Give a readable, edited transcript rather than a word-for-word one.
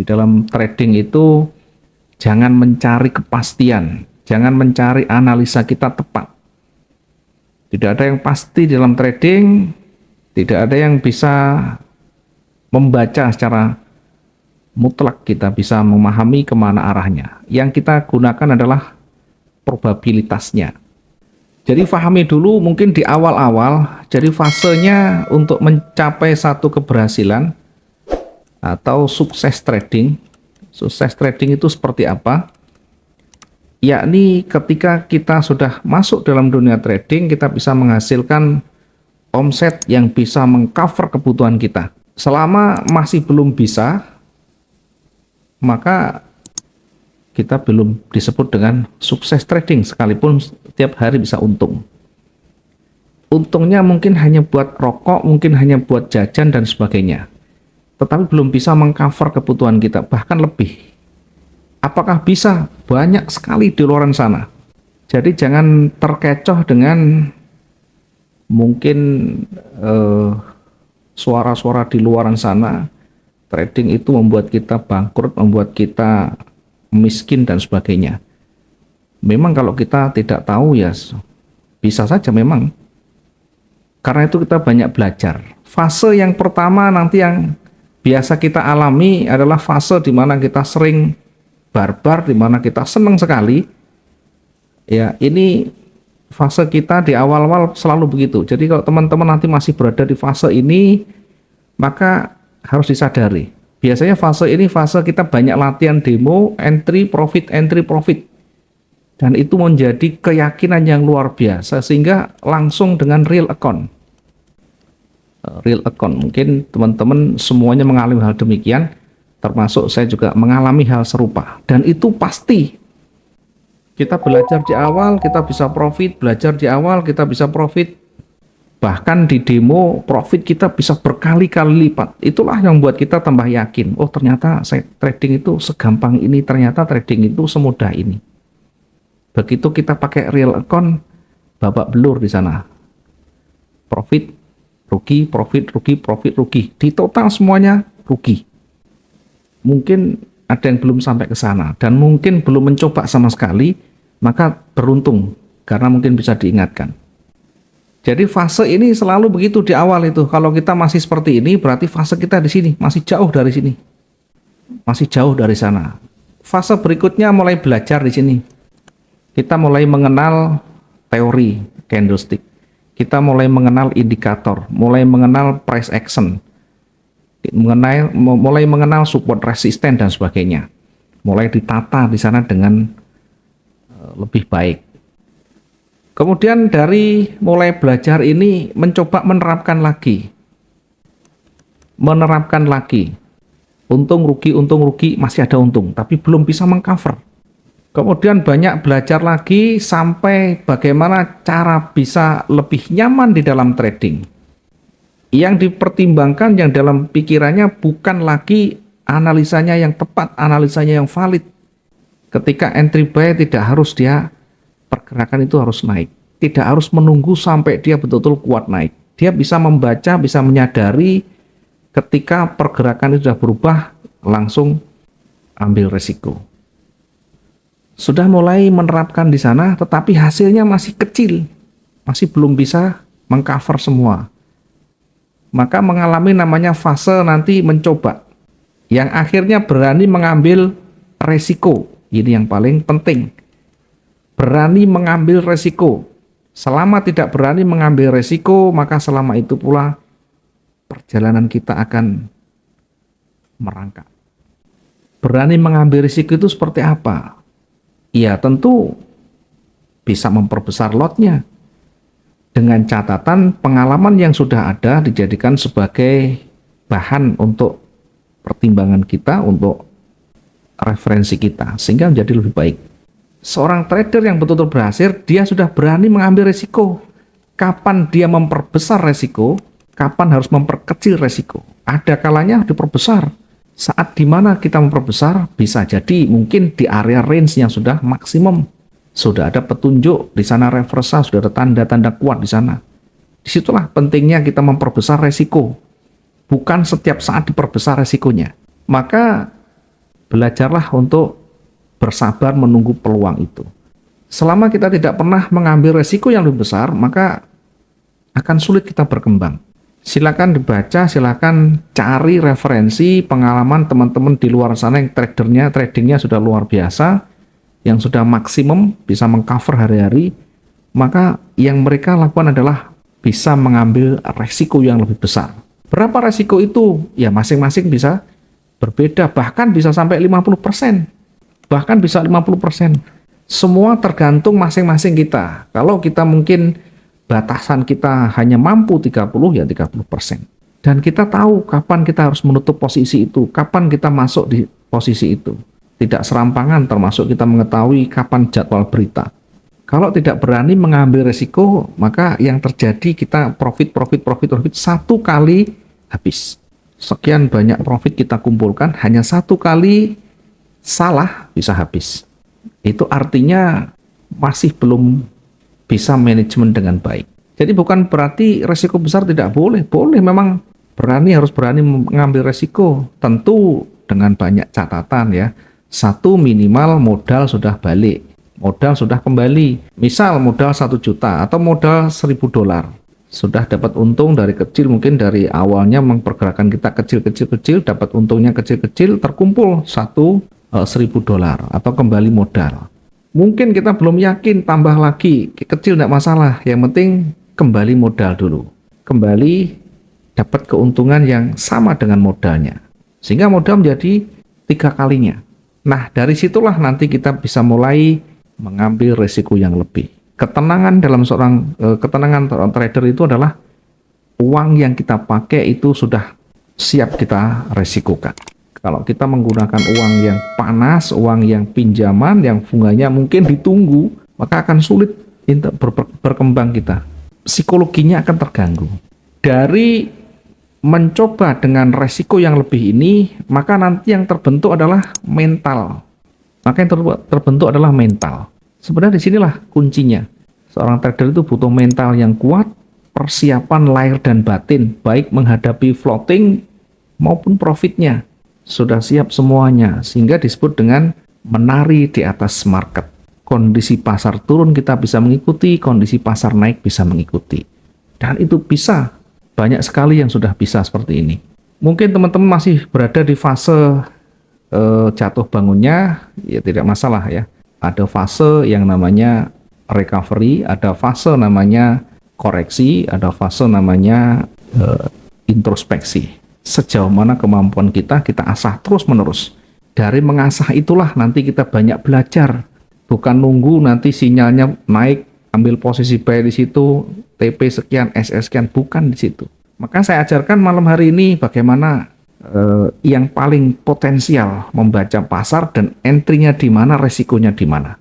dalam trading itu jangan mencari kepastian, jangan mencari analisa kita tepat. Tidak ada yang pasti dalam trading, tidak ada yang bisa membaca secara mutlak, kita bisa memahami kemana arahnya. Yang kita gunakan adalah probabilitasnya. Jadi pahami dulu mungkin di awal-awal, jadi fasenya untuk mencapai satu keberhasilan atau sukses trading. Sukses trading itu seperti apa? Yakni ketika kita sudah masuk dalam dunia trading, kita bisa menghasilkan omset yang bisa mengcover kebutuhan kita. Selama masih belum bisa, maka kita belum disebut dengan sukses trading, sekalipun setiap hari bisa untung. Untungnya mungkin hanya buat rokok, mungkin hanya buat jajan dan sebagainya, tetapi belum bisa mengcover kebutuhan kita, bahkan lebih. Apakah bisa? Banyak sekali di luar sana. Jadi jangan terkecoh dengan mungkin suara-suara di luar sana. Trading itu membuat kita bangkrut, membuat kita miskin dan sebagainya. Memang kalau kita tidak tahu ya bisa saja memang. Karena itu kita banyak belajar. Fase yang pertama nanti yang biasa kita alami adalah fase di mana kita sering barbar, di mana kita senang sekali. Ya, ini fase kita di awal-awal selalu begitu. Jadi kalau teman-teman nanti masih berada di fase ini, maka harus disadari. Biasanya fase ini fase kita banyak latihan demo, entry profit. Dan itu menjadi keyakinan yang luar biasa sehingga langsung dengan real account. Real account, mungkin teman-teman semuanya mengalami hal demikian, termasuk saya juga mengalami hal serupa. Dan itu pasti. Kita belajar di awal, kita bisa profit, belajar di awal, kita bisa profit. Bahkan di demo profit kita bisa berkali-kali lipat. Itulah yang membuat kita tambah yakin. Oh ternyata saya trading itu segampang ini. Ternyata trading itu semudah ini. Begitu kita pakai real account, babak belur di sana. Profit, rugi, profit, rugi, profit, rugi. Di total semuanya rugi. Mungkin ada yang belum sampai ke sana. Dan mungkin belum mencoba sama sekali. Maka beruntung. Karena mungkin bisa diingatkan. Jadi fase ini selalu begitu di awal itu. Kalau kita masih seperti ini, berarti fase kita di sini, masih jauh dari sini. Masih jauh dari sana. Fase berikutnya mulai belajar di sini. Kita mulai mengenal teori candlestick. Kita mulai mengenal indikator, mulai mengenal price action. Mulai mengenal support resisten dan sebagainya. Mulai ditata di sana dengan lebih baik. Kemudian dari mulai belajar ini mencoba menerapkan lagi. Untung rugi, masih ada untung, tapi belum bisa mengcover. Kemudian banyak belajar lagi sampai bagaimana cara bisa lebih nyaman di dalam trading. Yang dipertimbangkan yang dalam pikirannya bukan lagi analisanya yang tepat, analisanya yang valid. Ketika entry buy tidak harus dia pergerakan itu harus naik. Tidak harus menunggu sampai dia betul-betul kuat naik. Dia bisa membaca, bisa menyadari ketika pergerakan itu sudah berubah, langsung ambil resiko. Sudah mulai menerapkan di sana, tetapi hasilnya masih kecil. Masih belum bisa mengcover semua. Maka mengalami namanya fase nanti mencoba. Yang akhirnya berani mengambil resiko. Ini yang paling penting. Berani mengambil resiko. Selama tidak berani mengambil resiko, maka selama itu pula perjalanan kita akan merangkak. Berani mengambil risiko itu seperti apa? Ya tentu bisa memperbesar lotnya. Dengan catatan pengalaman yang sudah ada dijadikan sebagai bahan untuk pertimbangan kita, untuk referensi kita, sehingga menjadi lebih baik. Seorang trader yang betul-betul berhasil, dia sudah berani mengambil resiko. Kapan dia memperbesar resiko, kapan harus memperkecil resiko. Ada kalanya diperbesar. Saat dimana kita memperbesar, bisa jadi mungkin di area range yang sudah maksimum. Sudah ada petunjuk di sana, reversal, sudah ada tanda-tanda kuat di sana. Disitulah pentingnya kita memperbesar resiko. Bukan setiap saat diperbesar resikonya. Maka Belajarlah untuk bersabar menunggu peluang itu. Selama kita tidak pernah mengambil resiko yang lebih besar, maka akan sulit kita berkembang. Silakan dibaca, silakan cari referensi pengalaman teman-teman di luar sana yang tradingnya sudah luar biasa, yang sudah maksimum bisa mengcover hari-hari. Maka yang mereka lakukan adalah bisa mengambil resiko yang lebih besar. Berapa resiko itu? Ya masing-masing bisa berbeda, bahkan bisa sampai 50%. Bahkan bisa 50%. Semua tergantung masing-masing kita. Kalau kita mungkin batasan kita hanya mampu 30, ya 30%. Dan kita tahu kapan kita harus menutup posisi itu, kapan kita masuk di posisi itu. Tidak serampangan, termasuk kita mengetahui kapan jadwal berita. Kalau tidak berani mengambil resiko, maka yang terjadi kita profit satu kali habis. Sekian banyak profit kita kumpulkan, hanya satu kali salah bisa habis. Itu artinya masih belum bisa manajemen dengan baik. Jadi bukan berarti resiko besar tidak boleh. Boleh, memang harus berani mengambil resiko. Tentu dengan banyak catatan ya. Satu, minimal modal sudah balik. Modal sudah kembali. Misal modal 1 juta atau modal $1.000. Sudah dapat untung dari kecil, mungkin dari awalnya pergerakan kita kecil, dapat untungnya kecil-kecil, terkumpul $1.000 atau kembali modal. Mungkin kita belum yakin, tambah lagi, kecil tidak masalah, yang penting kembali modal dulu. Kembali dapat keuntungan yang sama dengan modalnya. Sehingga modal menjadi 3 kalinya. Nah, dari situlah nanti kita bisa mulai mengambil risiko yang lebih. Ketenangan seorang trader itu adalah uang yang kita pakai itu sudah siap kita resikokan. Kalau kita menggunakan uang yang panas, uang yang pinjaman, yang bunganya mungkin ditunggu, maka akan sulit untuk berkembang kita. Psikologinya akan terganggu. Dari mencoba dengan resiko yang lebih ini, maka nanti yang terbentuk adalah mental. Maka yang terbentuk adalah mental. Sebenarnya disinilah kuncinya. Seorang trader itu butuh mental yang kuat, persiapan lahir dan batin, baik menghadapi floating maupun profitnya. Sudah siap semuanya, sehingga disebut dengan menari di atas market. Kondisi pasar turun kita bisa mengikuti, kondisi pasar naik bisa mengikuti. Dan itu bisa, banyak sekali yang sudah bisa seperti ini. Mungkin teman-teman masih berada di fase jatuh bangunnya, ya tidak masalah ya. Ada fase yang namanya recovery, ada fase namanya koreksi, ada fase namanya introspeksi. Sejauh mana kemampuan kita asah terus-menerus. Dari mengasah itulah nanti kita banyak belajar. Bukan nunggu nanti sinyalnya naik, ambil posisi buy di situ, TP sekian, SS sekian, bukan di situ. Maka saya ajarkan malam hari ini bagaimana yang paling potensial membaca pasar dan entry-nya di mana, resikonya di mana.